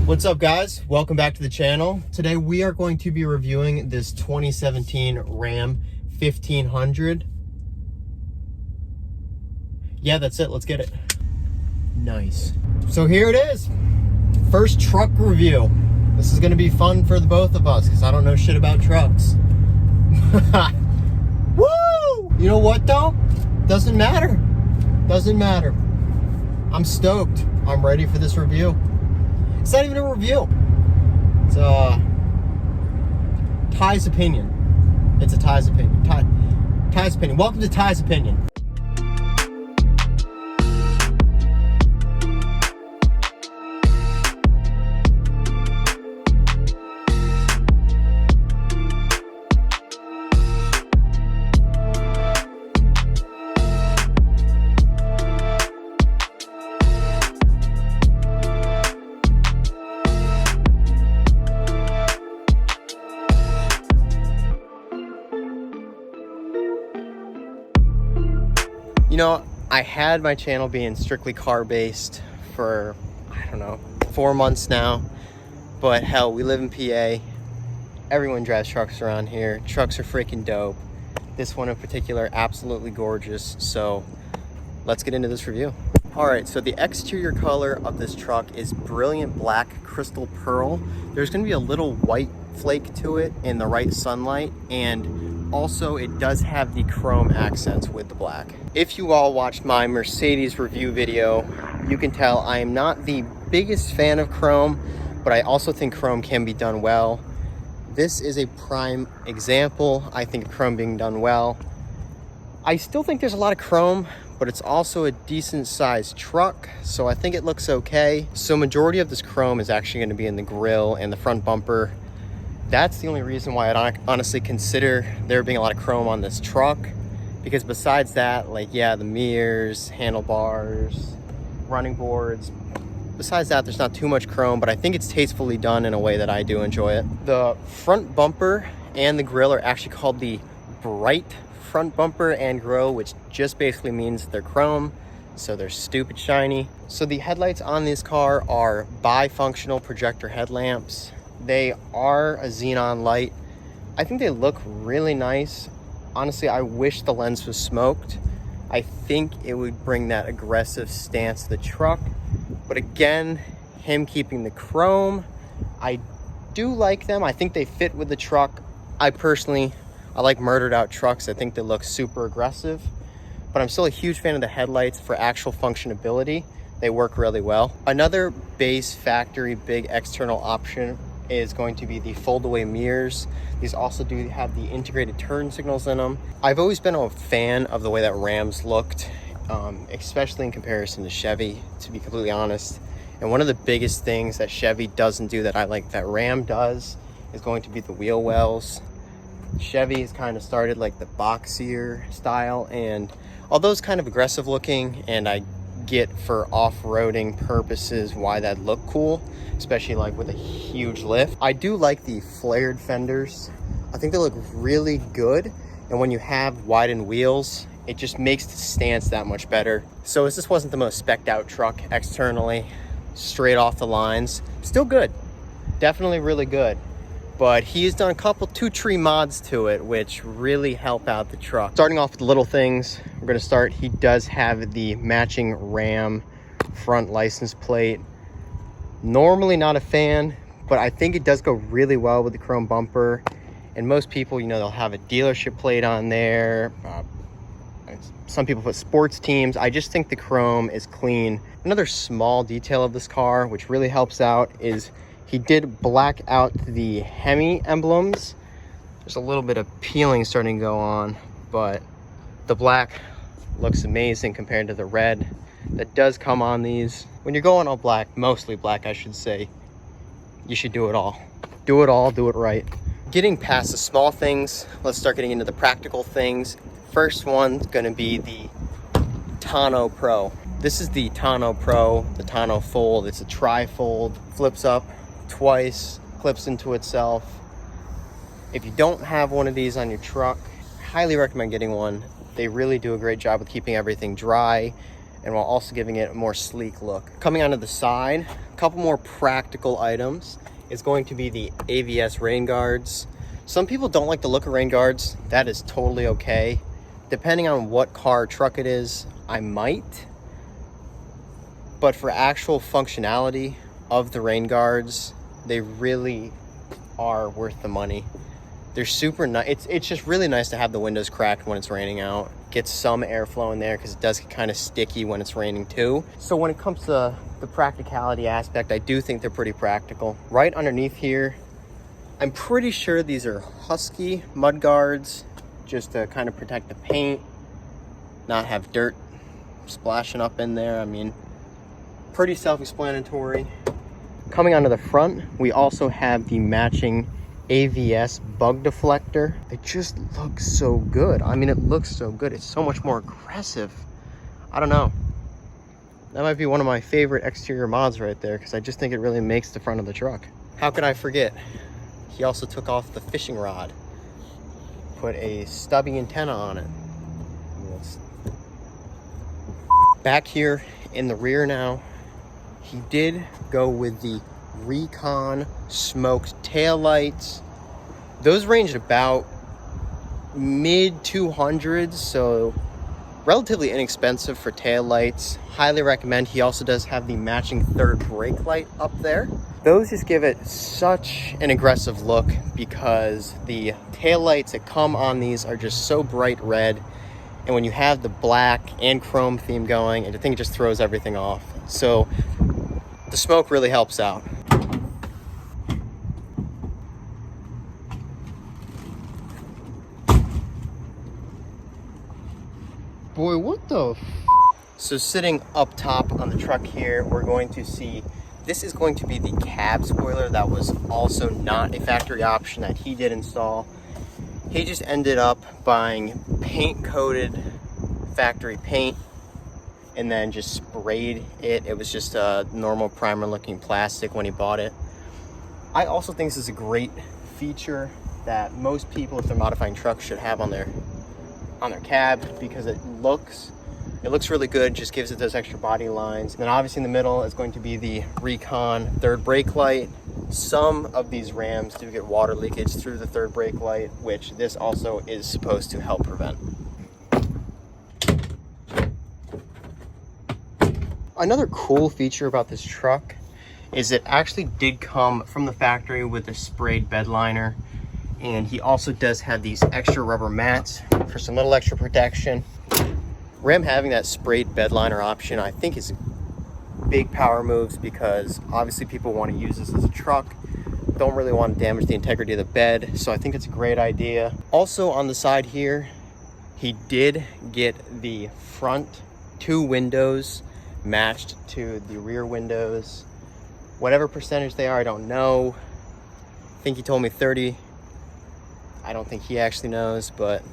What's up, guys? Welcome back to the channel. Today we are going to be reviewing this 2017 Ram 1500. Yeah, that's it. Let's get it. Nice. So here it is. First truck review. This is going to be fun for the both of us because I don't know shit about trucks. Woo! You know what though? Doesn't matter. Doesn't matter. I'm stoked. I'm ready for this review. It's not even a review. It's Ty's opinion. It's a Ty's opinion. Ty's opinion. Welcome to Ty's opinion. You know, I had my channel being strictly car-based for, I don't know, 4 months now. But hell, we live in PA. Everyone drives trucks around here. Trucks are freaking dope. This one in particular, absolutely gorgeous. So let's get into this review. All right, so the exterior color of this truck is brilliant black crystal pearl. There's gonna be a little white flake to it in the right sunlight, and also it does have the chrome accents with the black. If you all watched my Mercedes review video, you can tell I am not the biggest fan of chrome, but I also think chrome can be done well. This is a prime example, I think, of chrome being done well. I still think there's a lot of chrome, but it's also a decent sized truck, so I think it looks okay. So majority of this chrome is actually going to be in the grille and the front bumper. That's the only reason why I'd honestly consider there being a lot of chrome on this truck, because besides that, like, yeah, the mirrors, handlebars, running boards, besides that, there's not too much chrome, but I think it's tastefully done in a way that I do enjoy it. The front bumper and the grille are actually called the bright front bumper and grille, which just basically means they're chrome, so they're stupid shiny. So the headlights on this car are bifunctional projector headlamps. They are a xenon light. I think they look really nice. Honestly, I wish the lens was smoked. I think it would bring that aggressive stance to the truck. But again, him keeping the chrome, I do like them. I think they fit with the truck. I like murdered out trucks. I think they look super aggressive. But I'm still a huge fan of the headlights for actual functionability. They work really well. Another base factory big external option is going to be the fold-away mirrors. These also do have the integrated turn signals in them. I've always been a fan of the way that Rams looked, especially in comparison to Chevy, to be completely honest. And one of the biggest things that Chevy doesn't do that I like that Ram does is going to be the wheel wells. Chevy has kind of started like the boxier style, and although it's kind of aggressive looking, and I get for off-roading purposes why that look cool, especially like with a huge lift, I do like the flared fenders. I think they look really good, and when you have widened wheels, it just makes the stance that much better. So this wasn't the most spec'd out truck externally, straight off the lines, still good, definitely really good. But he's done two tree mods to it, which really help out the truck. Starting off with the little things, we're gonna start. He does have the matching Ram front license plate. Normally not a fan, but I think it does go really well with the chrome bumper. And most people, you know, they'll have a dealership plate on there. Some people put sports teams. I just think the chrome is clean. Another small detail of this car, which really helps out, is he did black out the Hemi emblems. There's a little bit of peeling starting to go on, but the black looks amazing compared to the red that does come on these. When you're going all black, mostly black, I should say, you should do it all. Do it all, do it right. Getting past the small things, let's start getting into the practical things. First one's gonna be the Tonno Pro. This is the Tonno Pro, the Tonno Fold. It's a tri-fold, flips up twice, clips into itself. If you don't have one of these on your truck, highly recommend getting one. They really do a great job with keeping everything dry and while also giving it a more sleek look. Coming onto the side, a couple more practical items is going to be the AVS rain guards. Some people don't like the look of rain guards. That is totally okay. Depending on what car or truck it is, I might. But for actual functionality of the rain guards, they really are worth the money. They're super nice. It's just really nice to have the windows cracked when it's raining out. Get some airflow in there because it does get kind of sticky when it's raining too. So when it comes to the practicality aspect, I do think they're pretty practical. Right underneath here, I'm pretty sure these are Husky Mud Guards, just to kind of protect the paint, not have dirt splashing up in there. I mean, pretty self-explanatory. Coming onto the front, we also have the matching AVS bug deflector. It just looks so good. I mean, it looks so good. It's so much more aggressive. I don't know. That might be one of my favorite exterior mods right there, because I just think it really makes the front of the truck. How could I forget? He also took off the fishing rod, put a stubby antenna on it. Back here in the rear now, he did go with the Recon smoked taillights. Those range about mid 200s, so relatively inexpensive for taillights. Highly recommend. He also does have the matching third brake light up there. Those just give it such an aggressive look because the taillights that come on these are just so bright red, and when you have the black and chrome theme going, I think it just throws everything off. So the smoke really helps out. Boy, what the f? So sitting up top on the truck here, we're going to see, this is going to be the cab spoiler that was also not a factory option that he did install. He just ended up buying paint coated factory paint and then just sprayed it. It was just a normal primer looking plastic when he bought it. I also think this is a great feature that most people, if they're modifying trucks, should have on their cab, because it looks really good, just gives it those extra body lines. And then obviously in the middle is going to be the Recon third brake light. Some of these Rams do get water leakage through the third brake light, which this also is supposed to help prevent. Another cool feature about this truck is it actually did come from the factory with a sprayed bed liner, and he also does have these extra rubber mats for some little extra protection. Ram having that sprayed bed liner option, I think, is big power moves, because obviously people want to use this as a truck, don't really want to damage the integrity of the bed, so I think it's a great idea. Also on the side here, he did get the front two windows matched to the rear windows. Whatever percentage they are, I don't know. I think he told me 30. I don't think he actually knows, but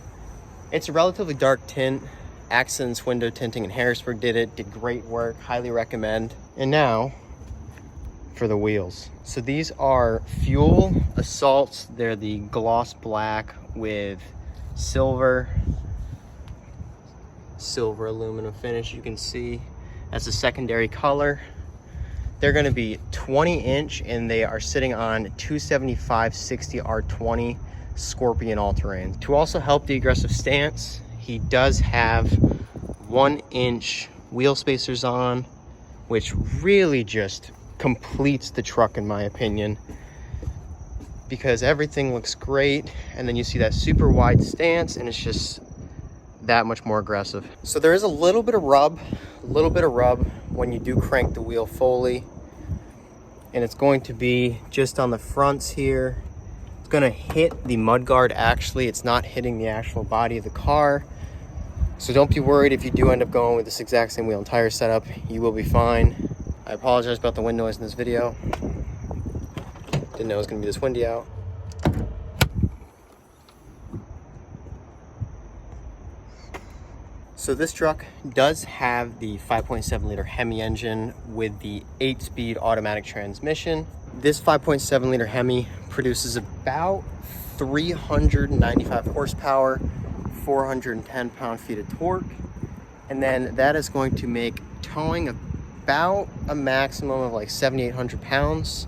it's a relatively dark tint. Accents Window Tinting in Harrisburg did great work. Highly recommend. And now for the wheels. So these are Fuel Assaults. They're the gloss black with silver aluminum finish. You can see as a secondary color. They're going to be 20-inch, and they are sitting on 275/60 R20 Scorpion all-terrain. To also help the aggressive stance, he does have 1-inch wheel spacers on, which really just completes the truck in my opinion, because everything looks great, and then you see that super wide stance, and it's just that much more aggressive. So there is a little bit of rub when you do crank the wheel fully, and it's going to be just on the fronts here. It's going to hit the mud guard. Actually, it's not hitting the actual body of the car, so don't be worried if you do end up going with this exact same wheel and tire setup. You will be fine. I apologize about the wind noise in this video. Didn't know it was going to be this windy out. So this truck does have the 5.7 liter Hemi engine with the 8-speed automatic transmission. This 5.7 liter Hemi produces about 395 horsepower, 410 pound-feet of torque. And then that is going to make towing about a maximum of like 7,800 pounds,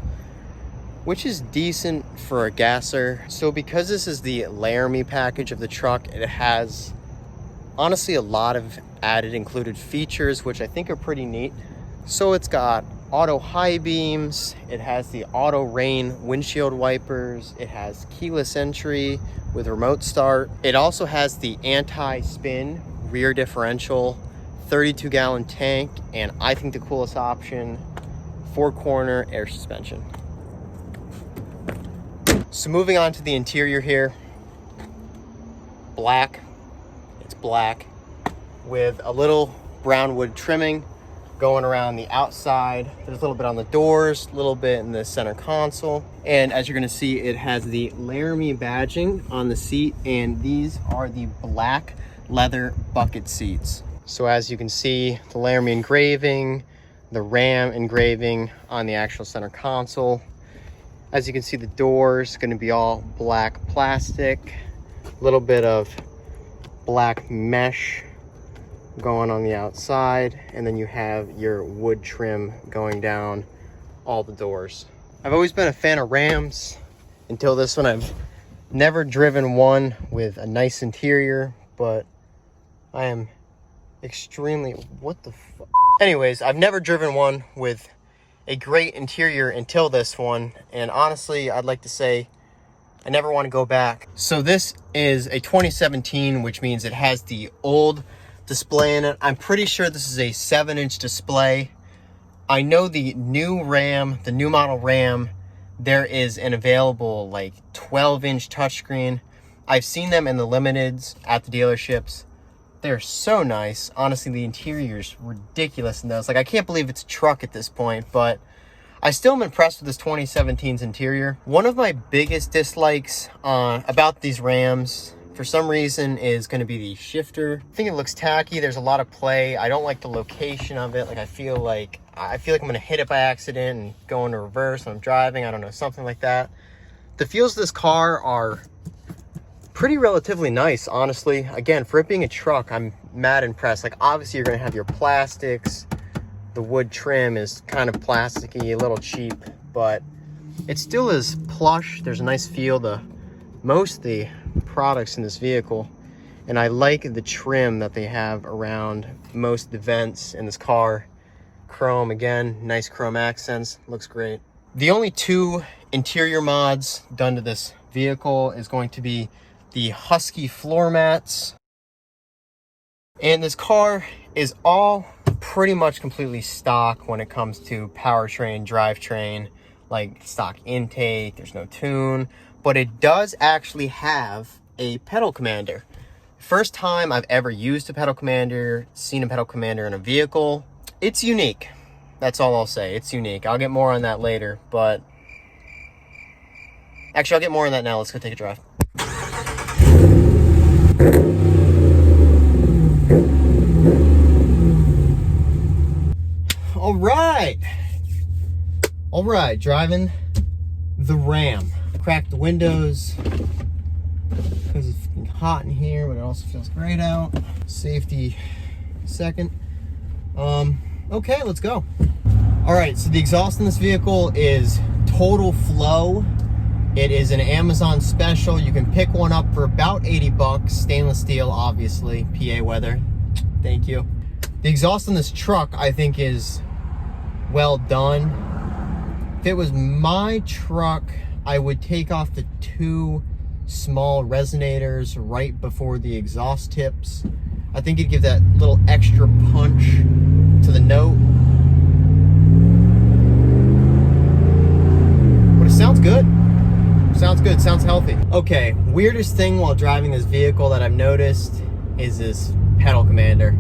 which is decent for a gasser. So because this is the Laramie package of the truck, it has honestly a lot of added included features, which I think are pretty neat. So it's got auto high beams, it has the auto rain windshield wipers, it has keyless entry with remote start. It also has the anti-spin rear differential, 32-gallon tank, and I think the coolest option, 4-corner air suspension. So moving on to the interior here, black. It's black with a little brown wood trimming going around the outside. There's a little bit on the doors, a little bit in the center console. And as you're gonna see, it has the Laramie badging on the seat, and these are the black leather bucket seats. So as you can see, the Laramie engraving, the Ram engraving on the actual center console. As you can see, the doors gonna be all black plastic, a little bit of black mesh going on the outside, and then you have your wood trim going down all the doors. I've always been a fan of Rams until this one. I've never driven one with a nice interior, but I am extremely, what the fuck? Anyways, I've never driven one with a great interior until this one, and honestly, I'd like to say I never want to go back. So this is a 2017, which means it has the old display in it. I'm pretty sure this is a 7-inch display. I know the new Ram, the new model Ram, there is an available like 12-inch touchscreen. I've seen them in the limiteds at the dealerships. They're so nice. Honestly, the interior's ridiculous in those. Like, I can't believe it's a truck at this point, but I still am impressed with this 2017's interior. One of my biggest dislikes about these Rams, for some reason, is going to be the shifter. I think it looks tacky. There's a lot of play. I don't like the location of it. Like, I feel like I'm going to hit it by accident and go into reverse when I'm driving. I don't know, something like that. The feels of this car are pretty relatively nice, honestly. Again, for it being a truck, I'm mad impressed. Like, obviously, you're going to have your plastics. The wood trim is kind of plasticky, a little cheap, but it still is plush. There's a nice feel to most of the products in this vehicle, and I like the trim that they have around most of the vents in this car. Chrome, again, nice chrome accents, looks great. The only two interior mods done to this vehicle is going to be the Husky floor mats, and this car is all pretty much completely stock when it comes to powertrain, drivetrain, like stock intake. There's no tune, but it does actually have a pedal commander. First time I've ever used a pedal commander, seen a pedal commander in a vehicle. It's unique. That's all I'll say. It's unique. I'll get more on that later, but actually I'll get more on that now. Let's go take a drive. All right, driving the Ram. Crack the windows because it's hot in here, but it also feels great out. Safety second. Okay, let's go. All right, so the exhaust in this vehicle is Total Flow. It is an Amazon special. You can pick one up for about 80 bucks. Stainless steel, obviously. PA weather. Thank you. The exhaust in this truck, I think, is well done. If it was my truck, I would take off the two small resonators right before the exhaust tips. I think it'd give that little extra punch to the note. But it sounds good. Sounds good, sounds healthy. Okay, weirdest thing while driving this vehicle that I've noticed is this pedal commander.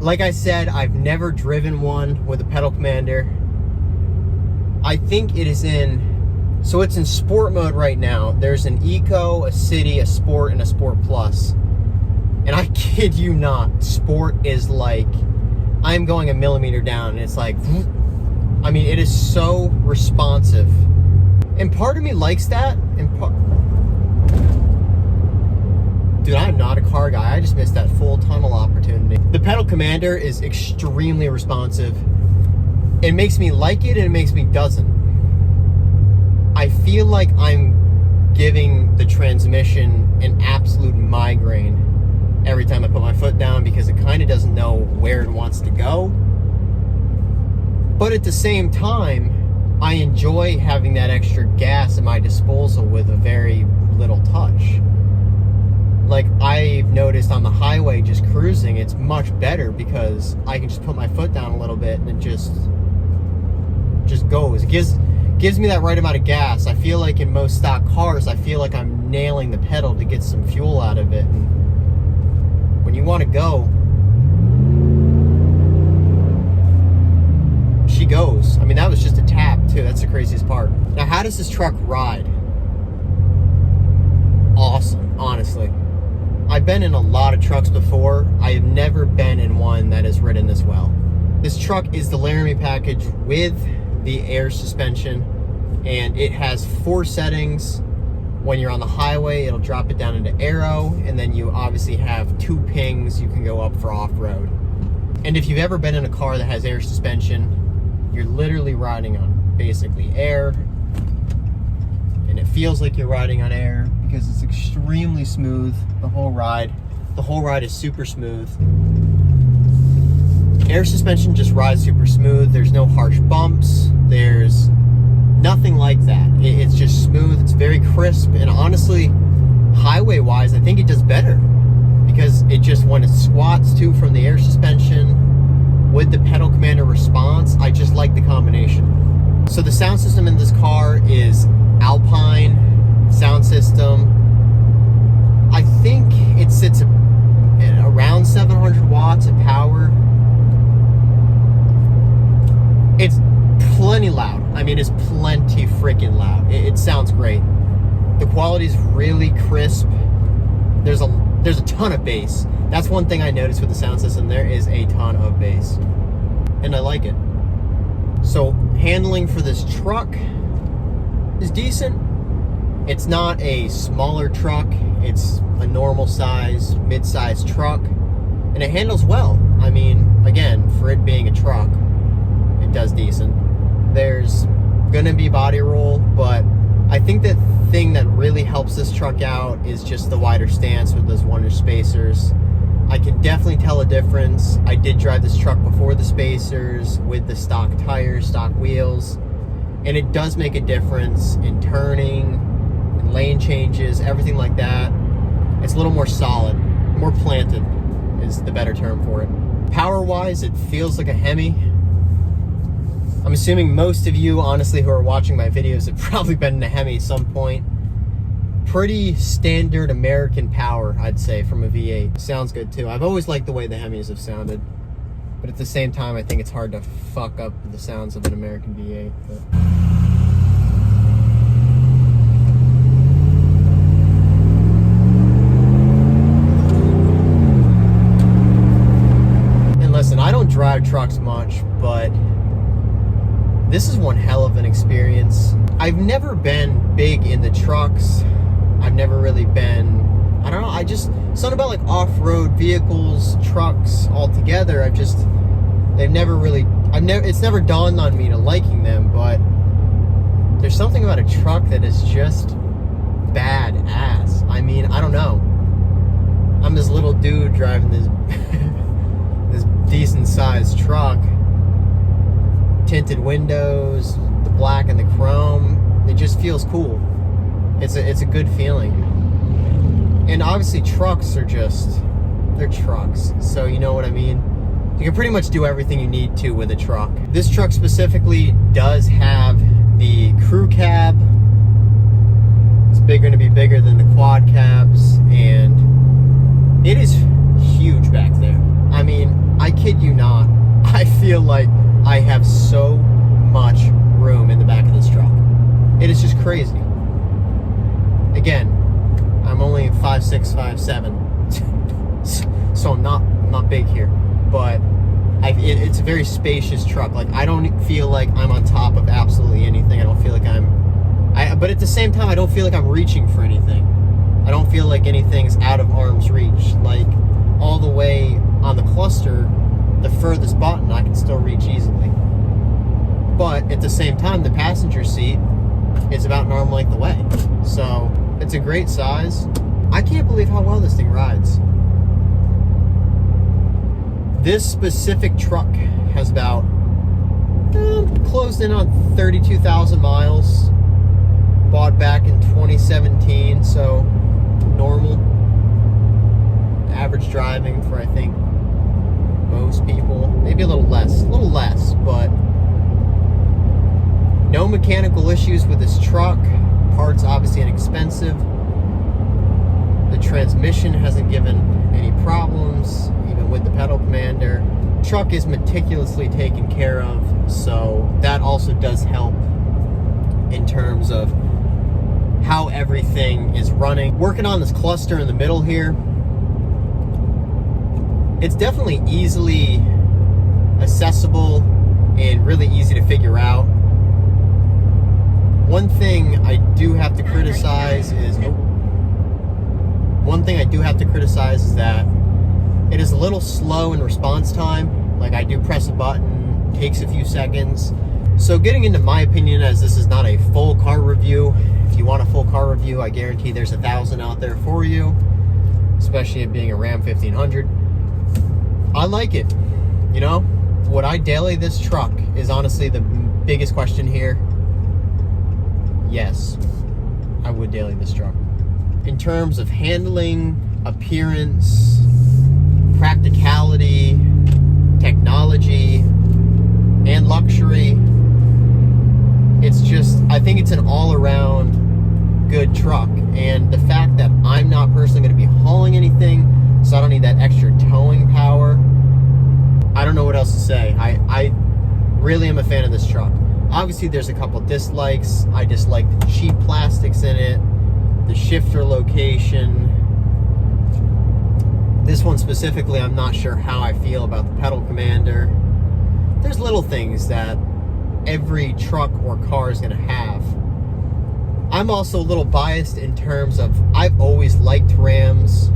Like I said, I've never driven one with a pedal commander. I think it is so it's in sport mode right now. There's an Eco, a City, a Sport, and a Sport Plus. And I kid you not, Sport is like, I'm going a millimeter down, and it's like, I mean, it is so responsive. And part of me likes that, and Dude, I'm not a car guy. I just missed that full tunnel opportunity. The pedal commander is extremely responsive. It makes me like it and it makes me doesn't. I feel like I'm giving the transmission an absolute migraine every time I put my foot down because it kind of doesn't know where it wants to go. But at the same time, I enjoy having that extra gas at my disposal with a very little touch. Like, I've noticed on the highway just cruising, it's much better because I can just put my foot down a little bit and it just goes. It gives me that right amount of gas. I feel like in most stock cars, I feel like I'm nailing the pedal to get some fuel out of it. And when you want to go, she goes. I mean, that was just a tap too. That's the craziest part. Now, how does this truck ride? Awesome, honestly. I've been in a lot of trucks before. I have never been in one that has ridden this well. This truck is the Laramie package with the air suspension, and it has 4 settings. When you're on the highway, it'll drop it down into aero, and then you obviously have 2 pings you can go up for off-road. And if you've ever been in a car that has air suspension, you're literally riding on basically air, and it feels like you're riding on air because it's extremely smooth the whole ride. The whole ride is super smooth. Air suspension just rides super smooth. There's no harsh bumps. There's nothing like that. It's just smooth. It's very crisp. And honestly, highway-wise, I think it does better because it just, when it squats too from the air suspension with the pedal commander response, I just like the combination. So the sound system in this car is Alpine sound system. I think it sits at around 700 watts of power. It's plenty loud. I mean, it's plenty freaking loud. It sounds great. The quality is really crisp. There's a ton of bass. That's one thing I noticed with the sound system. There is a ton of bass, and I like it. So handling for this truck is decent. It's not a smaller truck. It's a normal size, mid-size truck, and it handles well. I mean, again, for it being a truck, it does decent. There's gonna be body roll, but I think the thing that really helps this truck out is just the wider stance with those 1-inch spacers. I can definitely tell a difference. I did drive this truck before the spacers with the stock tires, stock wheels, and it does make a difference in turning, in lane changes, everything like that. It's a little more solid, more planted is the better term for it. Power-wise, it feels like a Hemi. I'm assuming most of you, honestly, who are watching my videos have probably been in a Hemi at some point. Pretty standard American power, I'd say, from a V8. Sounds good too. I've always liked the way the Hemis have sounded, but at the same time, I think it's hard to fuck up the sounds of an American V8. And listen, I don't drive trucks much, but this is one hell of an experience. I've never been big into trucks. I've never really been, I don't know, something about like off-road vehicles, trucks altogether, it's never dawned on me to liking them, but there's something about a truck that is just badass. I mean, I don't know. I'm this little dude driving this, this decent sized truck. Tinted windows, the black and the chrome, it just feels cool. It's a good feeling. And obviously trucks are they're trucks, so you know what I mean? You can pretty much do everything you need to with a truck. This truck specifically does have the crew cab. It's going to be bigger than the quad cabs, and it is huge back there. I mean, I kid you not, I feel like I have so much room in the back of this truck. It is just crazy. Again, I'm only 5'6", 5'7", so I'm not big here, but it's a very spacious truck. Like, I don't feel like I'm on top of absolutely anything. I don't feel like but at the same time, I don't feel like I'm reaching for anything. I don't feel like anything's out of arm's reach. Like, all the way on the cluster, the furthest button I can still reach easily. But at the same time, the passenger seat is about an arm length away. So it's a great size. I can't believe how well this thing rides. This specific truck has about closed in on 32,000 miles. Bought back in 2017, so normal. Average driving for, I think, most people. Maybe a little less, but no mechanical issues with this truck. Parts obviously inexpensive. The transmission hasn't given any problems, even with the pedal commander. Truck is meticulously taken care of, so that also does help in terms of how everything is running. Working on this cluster in the middle here, it's definitely easily accessible and really easy to figure out. One thing I do have to criticize is that it is a little slow in response time. Like, I do press a button, takes a few seconds. So getting into my opinion, as this is not a full car review, if you want a full car review, I guarantee there's 1,000 out there for you, especially it being a Ram 1500. I like it. You know, would I daily this truck is honestly the biggest question here. Yes, I would daily this truck. In terms of handling, appearance, practicality, technology, and luxury, it's just, I think it's an all-around good truck. And the fact that I'm not personally going to be hauling anything, so I don't need that extra towing power, I don't know what else to say. I really am a fan of this truck. Obviously, there's a couple dislikes. I dislike the cheap plastics in it, the shifter location. This one specifically, I'm not sure how I feel about the pedal commander. There's little things that every truck or car is going to have. I'm also a little biased in terms of, I've always liked Rams.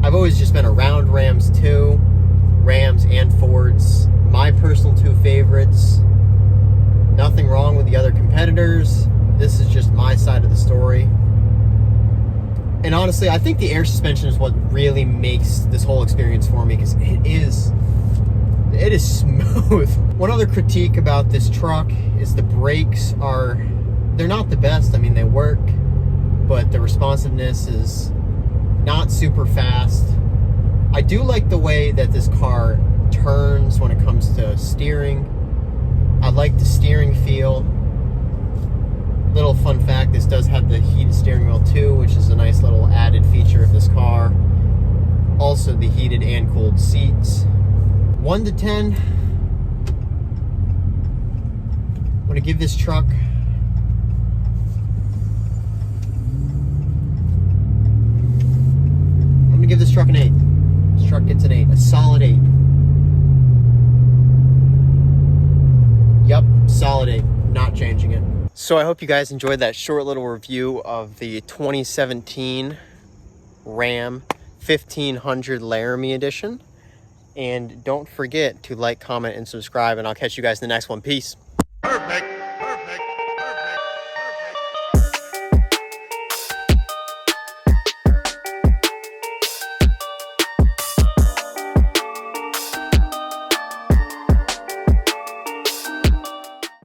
I've always just been around Rams too. Rams and Fords. My personal two favorites. Nothing wrong with the other competitors. This is just my side of the story. And honestly, I think the air suspension is what really makes this whole experience for me, because it is smooth. One other critique about this truck is the brakes they're not the best. I mean, they work, but the responsiveness is not super fast. I do like the way that this car turns when it comes to steering. I like the steering feel. Little fun fact, this does have the heated steering wheel too, which is a nice little added feature of this car. Also the heated and cooled seats. 1 to 10, I'm going to give this truck an 8. This truck gets an 8, a solid 8. Yep, solid 8, not changing it. So I hope you guys enjoyed that short little review of the 2017 Ram 1500 Laramie edition. And don't forget to like, comment, and subscribe, and I'll catch you guys in the next one. Peace. Perfect.